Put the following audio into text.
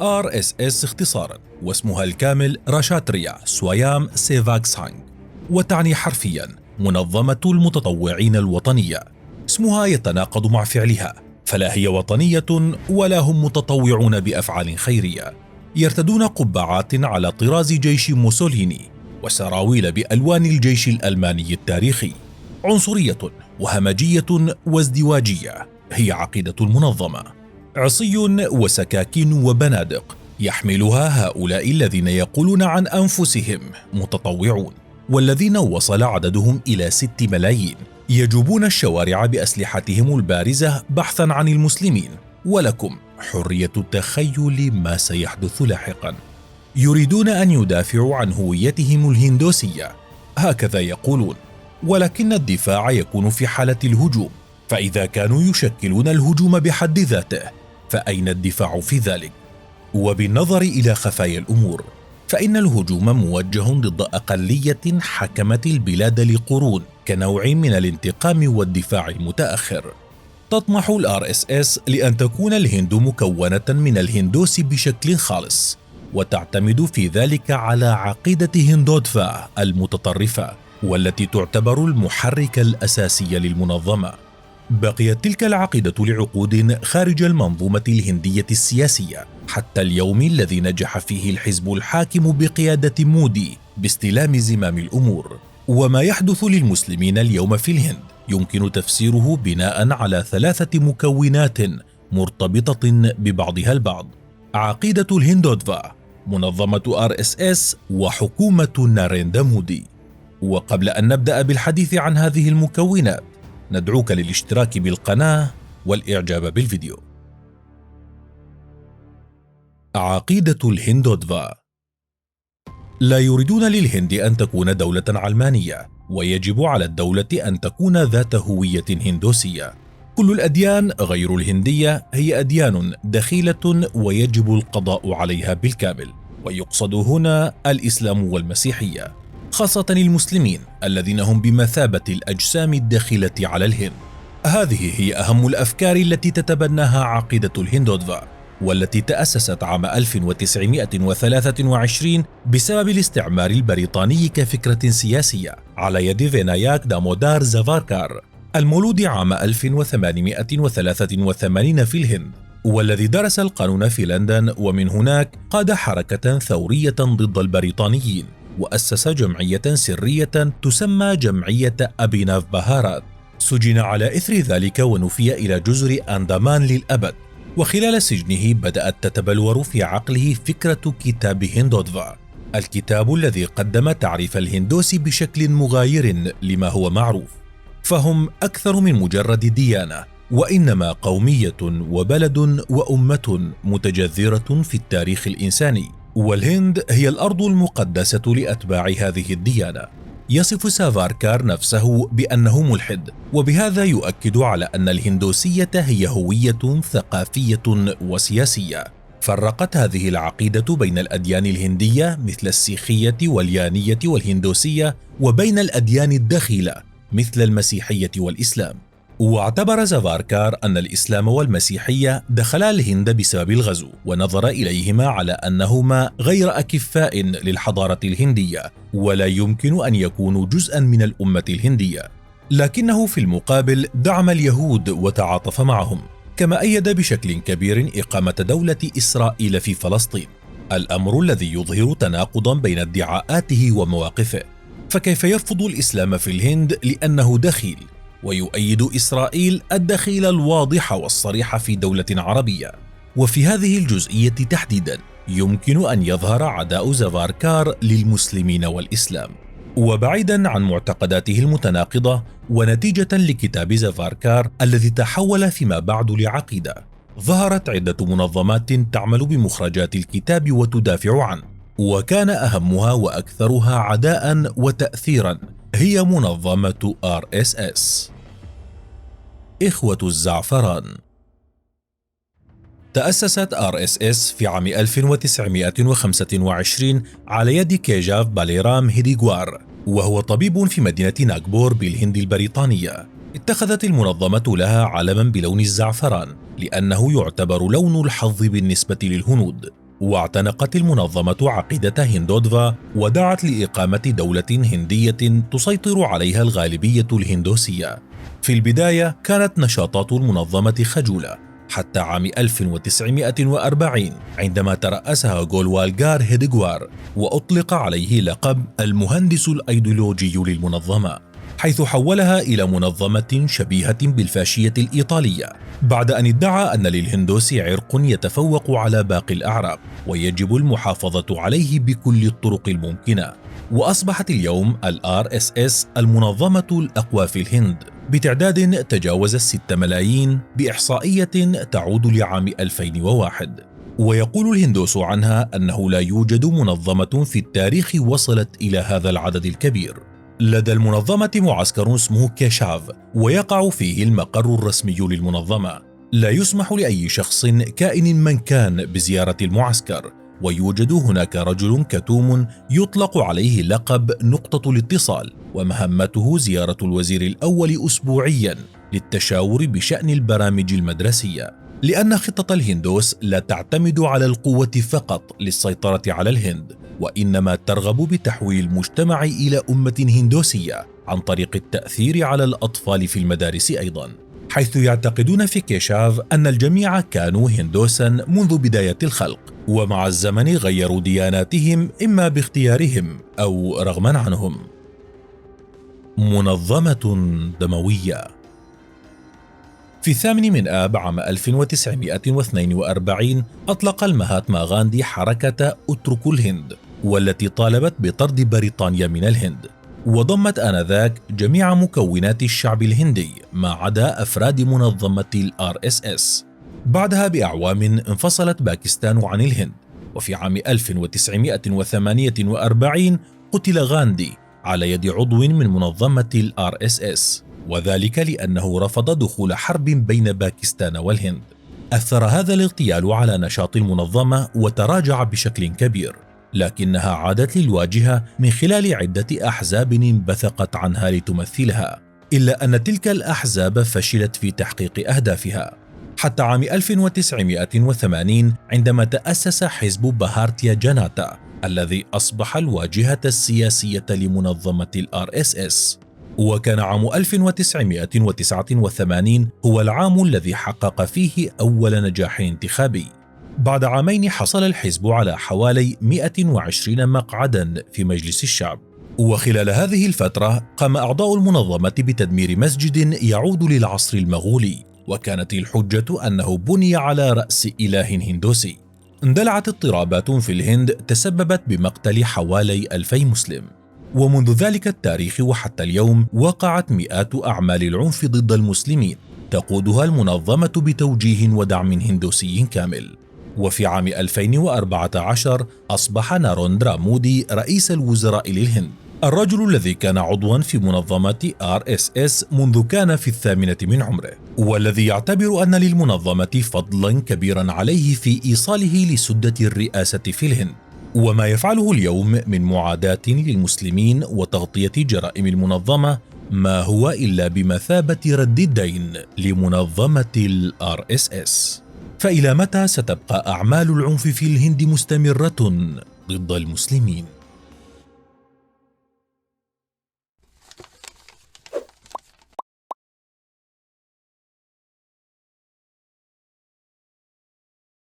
RSS اختصاراً، واسمها الكامل راشاتريا سويام سيفاك سانغ، وتعني حرفياً منظمة المتطوعين الوطنية. اسمها يتناقض مع فعلها، فلا هي وطنية ولا هم متطوعون بأفعال خيرية. يرتدون قبعات على طراز جيش موسوليني وسراويل بألوان الجيش الألماني التاريخي. عنصرية وهمجية وازدواجية هي عقيدة المنظمة. عصي وسكاكين وبنادق يحملها هؤلاء الذين يقولون عن أنفسهم متطوعون، والذين وصل عددهم إلى 6 ملايين، يجوبون الشوارع بأسلحتهم البارزة بحثا عن المسلمين، ولكم حرية التخيل ما سيحدث لاحقا. يريدون أن يدافعوا عن هويتهم الهندوسية، هكذا يقولون، ولكن الدفاع يكون في حالة الهجوم، فإذا كانوا يشكلون الهجوم بحد ذاته فأين الدفاع في ذلك؟ وبالنظر إلى خفايا الأمور، فإن الهجوم موجه ضد أقلية حكمت البلاد لقرون كنوع من الانتقام والدفاع المتأخر. تطمح الRSS لأن تكون الهند مكونة من الهندوس بشكل خالص، وتعتمد في ذلك على عقيدة هندوتفا المتطرفة، والتي تعتبر المحرك الأساسي للمنظمة. بقيت تلك العقيدة لعقود خارج المنظومة الهندية السياسية، حتى اليوم الذي نجح فيه الحزب الحاكم بقيادة مودي باستلام زمام الأمور. وما يحدث للمسلمين اليوم في الهند يمكن تفسيره بناء على 3 مكونات مرتبطة ببعضها البعض: عقيدة الهندوتفا، منظمة RSS، وحكومة ناريندا مودي. وقبل أن نبدأ بالحديث عن هذه المكونات، ندعوك للاشتراك بالقناة والإعجاب بالفيديو. عقيدة الهندوتفا: لا يريدون للهند أن تكون دولة علمانية، ويجب على الدولة أن تكون ذات هوية هندوسية. كل الأديان غير الهندية هي أديان دخيلة ويجب القضاء عليها بالكامل، ويقصد هنا الإسلام والمسيحية، خاصة المسلمين الذين هم بمثابة الأجسام الداخلة على الهند. هذه هي أهم الأفكار التي تتبناها عقيدة الهندوتفا، والتي تأسست عام 1923 بسبب الاستعمار البريطاني كفكرة سياسية على يد فيناياك دامودار سافاركار، المولود عام 1883 في الهند، والذي درس القانون في لندن، ومن هناك قاد حركة ثورية ضد البريطانيين، وأسس جمعية سرية تسمى جمعية أبيناف بهارات. سجن على إثر ذلك ونفي إلى جزر أندامان للأبد، وخلال سجنه بدأت تتبلور في عقله فكرة كتاب هندوتفا، الكتاب الذي قدم تعريف الهندوس بشكل مغاير لما هو معروف، فهم أكثر من مجرد ديانة، وإنما قومية وبلد وأمة متجذرة في التاريخ الإنساني، والهند هي الأرض المقدسة لأتباع هذه الديانة. يصف سافاركار نفسه بأنه ملحد، وبهذا يؤكد على أن الهندوسية هي هوية ثقافية وسياسية. فرقت هذه العقيدة بين الأديان الهندية مثل السيخية واليانية والهندوسية، وبين الأديان الدخيلة مثل المسيحية والإسلام. واعتبر سافاركار أن الإسلام والمسيحية دخلا الهند بسبب الغزو، ونظر إليهما على أنهما غير أكفاء للحضارة الهندية، ولا يمكن أن يكونوا جزءا من الأمة الهندية. لكنه في المقابل دعم اليهود وتعاطف معهم، كما أيد بشكل كبير إقامة دولة إسرائيل في فلسطين، الأمر الذي يظهر تناقضا بين ادعاءاته ومواقفه. فكيف يرفض الإسلام في الهند لأنه دخيل، ويؤيد إسرائيل الدخيل الواضح والصريح في دولة عربية؟ وفي هذه الجزئية تحديدا يمكن أن يظهر عداء سافاركار للمسلمين والإسلام. وبعيدا عن معتقداته المتناقضة، ونتيجة لكتاب سافاركار الذي تحول فيما بعد لعقيدة، ظهرت عدة منظمات تعمل بمخرجات الكتاب وتدافع عنه، وكان أهمها وأكثرها عداء وتأثيرا هي منظمة RSS. إخوة الزعفران. تأسست RSS في عام 1925 على يد كيجاف باليرام هيديغوار، وهو طبيب في مدينة ناغبور بالهند البريطانية. اتخذت المنظمة لها علما بلون الزعفران لأنه يعتبر لون الحظ بالنسبة للهنود. واعتنقت المنظمة عقيدة هندوتفا ودعت لإقامة دولة هندية تسيطر عليها الغالبية الهندوسية. في البداية كانت نشاطات المنظمة خجولة حتى عام 1940 عندما ترأسها غولوالغار هيدغوار وأطلق عليه لقب المهندس الأيديولوجي للمنظمة، حيث حولها إلى منظمة شبيهة بالفاشية الإيطالية، بعد أن ادعى أن للهندوس عرق يتفوق على باقي الأعراق ويجب المحافظة عليه بكل الطرق الممكنة. وأصبحت اليوم ال RSS المنظمة الأقوى في الهند بتعداد تجاوز 6 ملايين بإحصائية تعود لعام 2001. ويقول الهندوس عنها أنه لا يوجد منظمة في التاريخ وصلت إلى هذا العدد الكبير. لدى المنظمة معسكر اسمه كيشاف ويقع فيه المقر الرسمي للمنظمة. لا يسمح لأي شخص كائن من كان بزيارة المعسكر، ويوجد هناك رجل كتوم يطلق عليه لقب نقطة الاتصال، ومهمته زيارة الوزير الأول أسبوعيا للتشاور بشأن البرامج المدرسية، لأن خطة الهندوس لا تعتمد على القوة فقط للسيطرة على الهند، وإنما ترغب بتحويل المجتمع إلى أمة هندوسية عن طريق التأثير على الأطفال في المدارس أيضا، حيث يعتقدون في كيشاف أن الجميع كانوا هندوسا منذ بداية الخلق، ومع الزمن غيروا دياناتهم إما باختيارهم أو رغما عنهم. منظمة دموية. في 8 آب عام 1942 أطلق المهاتما غاندي حركة اتركوا الهند، والتي طالبت بطرد بريطانيا من الهند، وضمت آنذاك جميع مكونات الشعب الهندي ما عدا أفراد منظمة ال RSS. بعدها بأعوام انفصلت باكستان عن الهند، وفي عام 1948 قتل غاندي على يد عضو من منظمة ال RSS، وذلك لأنه رفض دخول حرب بين باكستان والهند. أثر هذا الاغتيال على نشاط المنظمة وتراجع بشكل كبير، لكنها عادت للواجهة من خلال عدة أحزاب انبثقت عنها لتمثلها، إلا أن تلك الأحزاب فشلت في تحقيق أهدافها حتى عام 1980 عندما تأسس حزب بهارتيا جاناتا الذي أصبح الواجهة السياسية لمنظمة ال RSS. وكان عام 1989 هو العام الذي حقق فيه أول نجاح انتخابي. بعد عامين حصل الحزب على حوالي 120 مقعدا في مجلس الشعب، وخلال هذه الفترة قام أعضاء المنظمة بتدمير مسجد يعود للعصر المغولي، وكانت الحجة أنه بني على رأس إله هندوسي. اندلعت اضطرابات في الهند تسببت بمقتل حوالي 2000 مسلم، ومنذ ذلك التاريخ وحتى اليوم وقعت مئات أعمال العنف ضد المسلمين تقودها المنظمة بتوجيه ودعم هندوسي كامل. وفي عام 2014 أصبح ناروندرا مودي رئيس الوزراء للهند، الرجل الذي كان عضوا في منظمة RSS منذ كان في 8 من عمره، والذي يعتبر أن للمنظمة فضلا كبيرا عليه في إيصاله لسدة الرئاسة في الهند. وما يفعله اليوم من معاداة للمسلمين وتغطية جرائم المنظمة ما هو إلا بمثابة رد الدين لمنظمة ال RSS. فإلى متى ستبقى أعمال العنف في الهند مستمرة ضد المسلمين؟